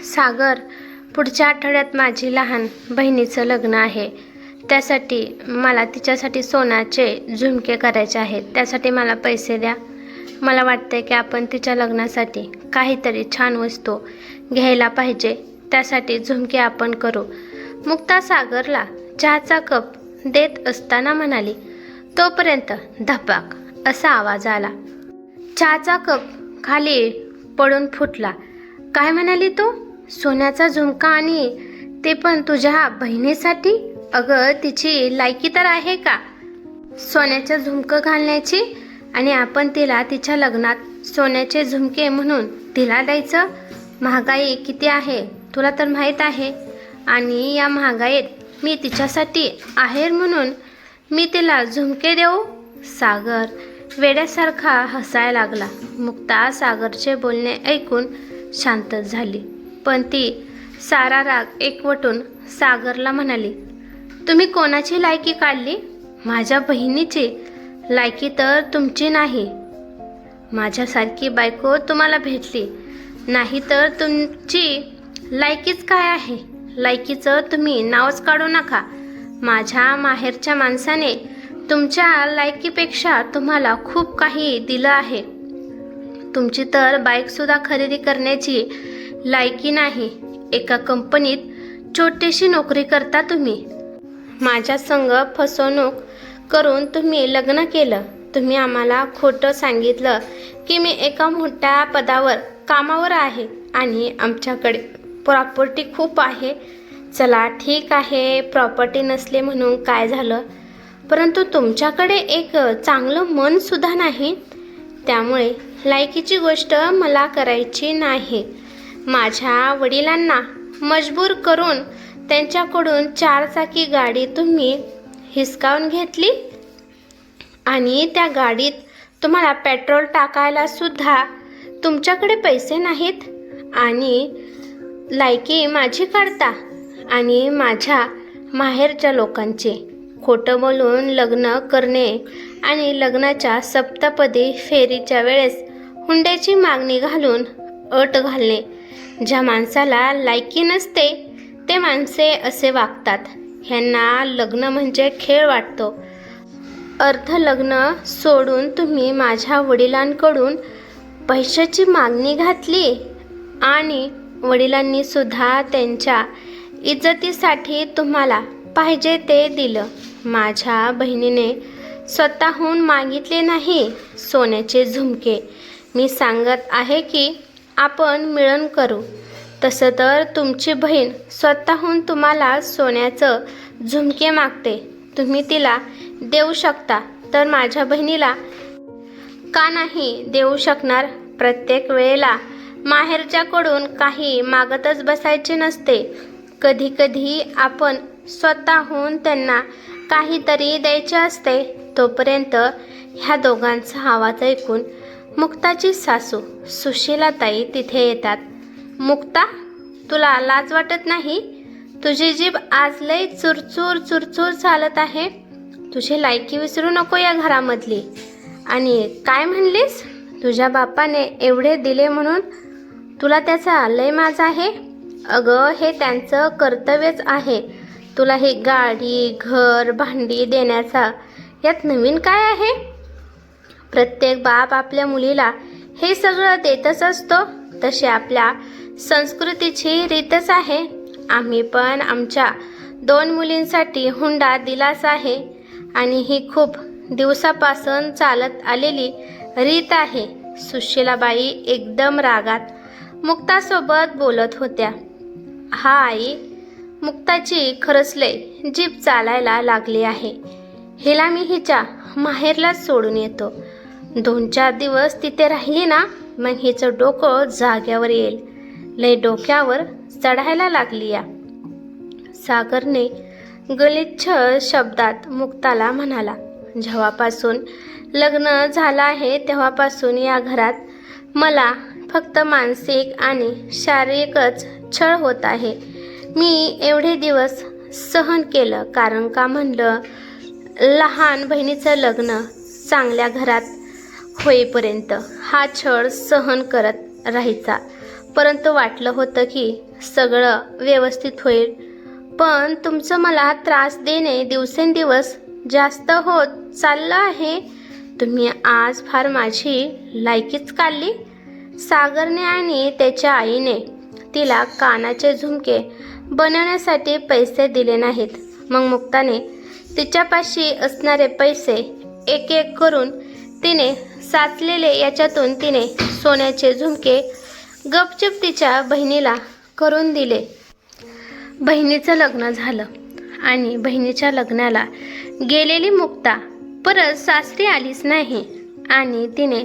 सागर, पुढच्या आठवड्यात माझी लहान बहिणीचं लग्न आहे. त्यासाठी मला तिच्यासाठी सोन्याचे झुमके करायचे आहेत. त्यासाठी मला पैसे द्या. मला वाटते की आपण तिच्या लग्नासाठी काहीतरी छान वस्तू घ्यायला पाहिजे. त्यासाठी झुमके आपण करू. मुक्ता सागरला चहाचा कप देत असताना म्हणाली. तोपर्यंत धपाक असा आवाज आला. चहाचा कप खाली पडून फुटला. काय म्हणाली तू? सोन्याचा झुमका आणि ते पण तुझ्या बहिणीसाठी? अगं, तिची लायकी तर आहे का सोन्याचं झुमकं घालण्याची? आणि आपण तिला तिच्या लग्नात सोन्याचे झुमके म्हणून तिला द्यायचं? महागाई किती आहे तुला तर माहीत आहे. आणि या महागाईत मी तिच्यासाठी आहेर म्हणून मी तिला झुमके देऊ? सागर वेड्यासारखा हसायला लागला. मुक्ता सागरचे बोलणे ऐकून शांतच झाली. पण ती सारा राग एकवटून सागरला म्हणाली. तुम्ही कोणाची लायकी काढली? माझ्या बहिणीची लायकी तर तुमची नाही. माझ्यासारखी बायको तुम्हाला भेटली नाही तर तुमची लायकीच काय आहे? लायकीचं तुम्ही नावच काढू नका. माझ्या माहेरच्या माणसाने तुमच्या लायकीपेक्षा तुम्हाला खूप काही दिलं आहे. तुमची तर बाईकसुद्धा खरेदी करण्याची लायकी नाही. एका कंपनीत छोटीशी नोकरी करता तुम्ही. माझ्या संग फसवणूक करून तुम्ही लग्न केलं. तुम्ही आम्हाला खोटं सांगितलं की मी एका मोठ्या पदावर कामावर आहे आणि आमच्याकडे प्रॉपर्टी खूप आहे. चला ठीक आहे, प्रॉपर्टी नसले म्हणून काय झालं, परंतु तुमच्याकडे एक चांगलं मन सुद्धा नाही. त्यामुळे लायकीची गोष्ट मला करायची नाही. माझ्या वडिलांना मजबूर करून त्यांच्याकडून 4 चाकी गाडी तुम्ही हिसकावून घेतली आणि त्या गाडीत तुम्हाला पेट्रोल टाकायला सुद्धा तुमच्याकडे पैसे नाहीत. आणि लायकी माझी काढता आणि माझ्या माहेरच्या लोकांचे खोटं बोलून लग्न करणे आणि लग्नाच्या सप्तपदी फेरीच्या वेळेस हुंड्याची मागणी घालून अट घालणे. ज्या माणसाला लायकी नसते ते माणसे असे वागतात. ह्यांना लग्न म्हणजे खेळ वाटतो. अर्ध लग्न सोडून तुम्ही माझ्या वडिलांकडून पैशाची मागणी घातली आणि वडिलांनी सुद्धा त्यांच्या इज्जतीसाठी तुम्हाला पाहिजे ते दिलं. माझ्या बहिणीने स्वतःहून मागितले नाही सोन्याचे झुमके. मी सांगत आहे की आपण मिळून करू. तसं तर तुमची बहीण स्वतःहून तुम्हाला सोन्याचं झुमके मागते. तुम्ही तिला देऊ शकता तर माझ्या बहिणीला का नाही देऊ शकणार? प्रत्येक वेळेला माहेरच्याकडून काही मागतच बसायचे नसते. कधी कधी आपण स्वतःहून त्यांना काहीतरी द्यायचे असते. तोपर्यंत ह्या दोघांचा आवाज ऐकून मुक्ताची सासू सुशीलाताई तिथे येतात. मुक्ता, तुला लाज वाटत नाही? तुझी जीभ आज लय चुरचूर चुरचूर चालत आहे. तुझी लायकी विसरू नको या घरामधली. आणि काय म्हणलीस? तुझ्या बापाने एवढे दिले म्हणून तुला त्याचा लय माज आहे? अगं, हे त्यांचं कर्तव्यच आहे. तुला ही गाडी, घर, भांडी देण्याचा यात नवीन काय आहे? प्रत्येक बाप आपल्या मुलीला हे सगळं देतच असतो. तशी आपल्या संस्कृतीची रीतच आहे. आम्ही पण आमच्या 2 मुलींसाठी हुंडा दिलाच आहे आणि ही खूप दिवसापासून चालत आलेली रीत आहे. सुशीलाबाई एकदम रागात मुक्तासोबत बोलत होत्या. हा आई, मुक्ताची खरंच लय जीभ चालायला लागली आहे. हिला मी हिच्या माहेरलाच सोडून येतो. 2-4 दिवस तिथे राहिली ना, मग हिचं डोकं जाग्यावर येईल. लय डोक्यावर चढायला लागली या. सागरने गलिच्छ शब्दात मुक्ताला म्हणाला. जेव्हापासून लग्न झालं आहे तेव्हापासून या घरात मला फक्त मानसिक आणि शारीरिकच छळ होत आहे. मी एवढे दिवस सहन केलं कारण का म्हणलं, लहान बहिणीचं लग्न चांगल्या घरात होईपर्यंत हा छळ सहन करत राहायचा. परंतु वाटलं होतं की सगळं व्यवस्थित होईल, पण तुमचं मला त्रास देणे दिवसेंदिवस जास्त होत चाललं आहे. तुम्ही आज फार माझी लायकीच काढली. सागरने आणि त्याच्या आईने तिला कानाचे झुमके बनवण्यासाठी पैसे दिले नाहीत. मग मुक्ताने तिच्यापाशी असणारे पैसे एक एक करून तिने साचलेले याच्यातून तिने सोन्याचे झुमके गपचूप तिच्या बहिणीला करून दिले. बहिणीचं लग्न झालं आणि बहिणीच्या लग्नाला गेलेली मुक्ता परत सासरी आलीच नाही आणि तिने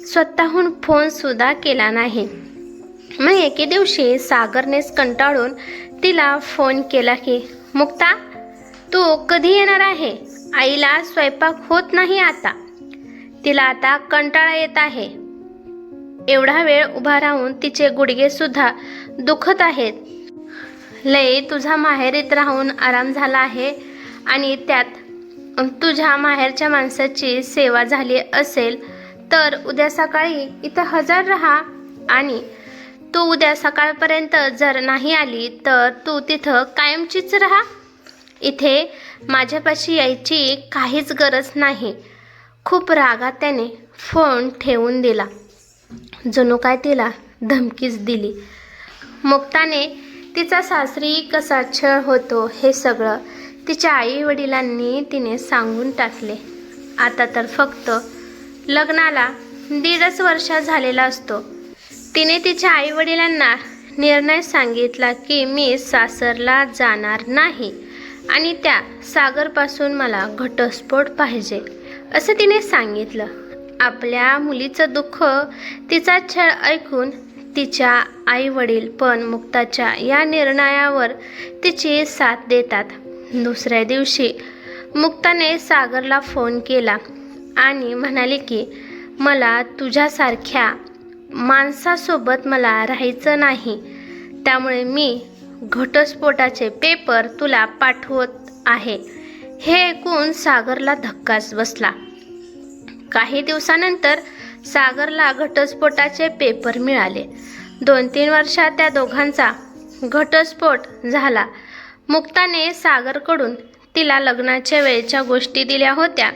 स्वतःहून फोनसुद्धा केला नाही. मग एके दिवशी सागरनेच कंटाळून तिला फोन केला की, मुक्ता तू कधी येणार आहे? आईला स्वयंपाक होत नाही आता. तिला आता कंटाळा येत आहे. एवढा वेळ उभा राहून तिचे गुडघेसुद्धा दुखत आहेत. लय तुझा माहेरीत राहून आराम झाला आहे आणि त्यात तुझ्या माहेरच्या माणसाची सेवा झाली असेल तर उद्या सकाळी इथं हजर राहा आणि तू उद्या सकाळपर्यंत जर नाही आली तर तू तिथं कायमचीच राहा. इथे माझ्यापाशी यायची काहीच गरज नाही. खूप रागात त्याने फोन ठेवून दिला. जणू काय तिला धमकीच दिली. मुक्ताने तिचा सासरी कसा छळ होतो हे सगळं तिच्या आई वडिलांनी तिने सांगून टाकले. आता तर फक्त लग्नाला 1.5 वर्ष झालेला असतो. तिने तिच्या आई वडिलांना निर्णय सांगितला की मी सासरला जाणार नाही आणि त्या सागरपासून मला घटस्फोट पाहिजे असं तिने सांगितलं. आपल्या मुलीचं दुःख, तिचा छळ ऐकून तिच्या आई वडील पण मुक्ताच्या या निर्णयावर तिची साथ देतात. दुसऱ्या दिवशी मुक्ताने सागरला फोन केला आणि म्हणाली की मला तुझ्यासारख्या माणसासोबत मला राहायचं नाही, त्यामुळे मी घटस्फोटाचे पेपर तुला पाठवत आहे. हे ऐकून सागरला धक्काच बसला. काही दिवसानंतर सागरला घटस्फोटाचे पेपर मिळाले. 2-3 वर्षात त्या दोघांचा घटस्फोट झाला. मुक्ताने सागरकडून तिला लग्नाच्या वेळच्या गोष्टी दिल्या होत्या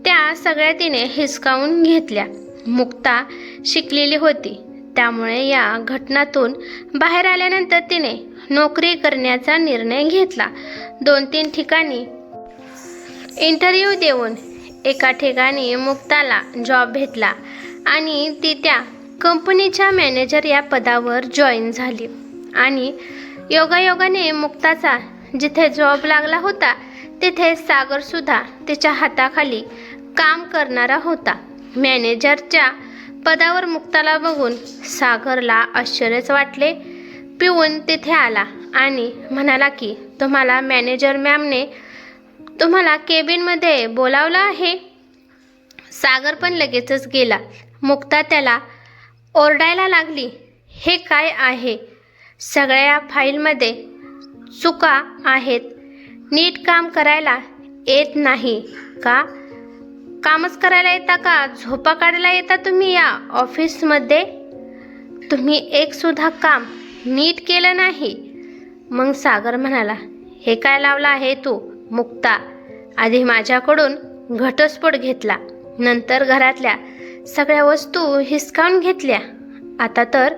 त्या सगळ्या तिने हिसकावून घेतल्या. मुक्ता शिकलेली होती, त्यामुळे या घटनातून बाहेर आल्यानंतर तिने नोकरी करण्याचा निर्णय घेतला. 2-3 ठिकाणी इंटरव्ह्यू देऊन एका ठिकाणी मुक्ताला जॉब भेटला आणि ती त्या कंपनीच्या मॅनेजर या पदावर जॉईन झाली. आणि योगायोगाने मुक्ताचा जिथे जॉब लागला होता तिथे सागरसुद्धा तिच्या हाताखाली काम करणारा होता. मॅनेजरच्या पदावर मुक्ताला बघून सागरला आश्चर्यच वाटले. पिऊन तिथे आला आणि म्हणाला की तुम्हाला मॅनेजर मॅमने तुम्हाला केबिनमध्ये बोलावलं आहे. सागर पण लगेचच गेला. मुक्ता त्याला ओरडायला लागली, हे काय आहे? सगळ्या फाईलमध्ये चुका आहेत. नीट काम करायला येत नाही का? कामच करायला येता का? झोपा काढायला येता तुम्ही या ऑफिसमध्ये? तुम्ही एकसुद्धा काम नीट केलं नाही. मग सागर म्हणाला, हे काय लावलं आहे तू मुक्ता? आधी माझ्याकडून घटस्फोट घेतला, नंतर घरातल्या सगळ्या वस्तू हिसकावून घेतल्या. आता तर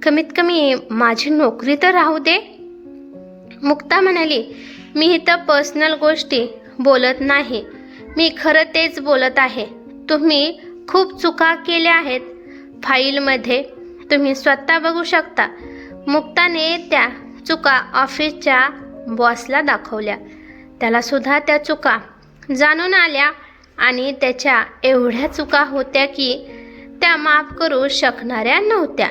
कमीत कमी माझी नोकरी तर राहू दे. मुक्ता म्हणाली, मी इथं पर्सनल गोष्टी बोलत नाही, मी खरं तेच बोलत आहे. तुम्ही खूप चुका केल्या आहेत फाईलमध्ये, तुम्ही स्वतः बघू शकता. मुक्ताने त्या चुका ऑफिसच्या बॉसला दाखवल्या. त्यालासुद्धा त्या चुका जाणून आल्या आणि त्याच्या एवढ्या चुका होत्या की त्या माफ करू शकणाऱ्या नव्हत्या.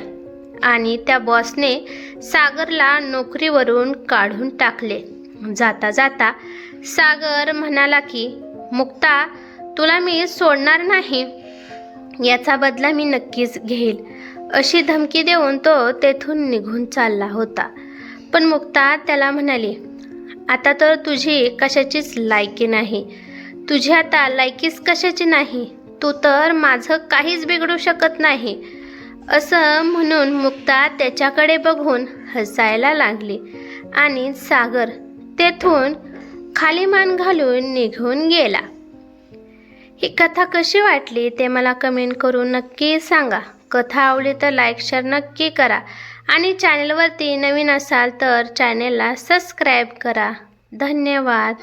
आणि त्या बॉसने सागरला नोकरीवरून काढून टाकले. जाता जाता सागर म्हणाला की मुक्ता, तुला मी सोडणार नाही, याचा बदला मी नक्कीच घेईल, अशी धमकी देऊन तो तेथून निघून चालला होता. पण मुक्ता त्याला म्हणाली, आता तर तुझी कशाचीच लायकी नाही. तुझी आता लायकीच कशाची नाही. तू तर माझं काहीच बिघडू शकत नाही. असं म्हणून मुक्ता त्याच्याकडे बघून हसायला लागली आणि सागर तेथून खाली मान घालून निघून गेला. ही कथा कशी वाटली ते मला कमेंट करून नक्की सांगा. कथा आवडली तर लाईक शेअर नक्की करा आणि चॅनलवरती नवीन असाल तर चॅनलला सबस्क्राईब करा. धन्यवाद.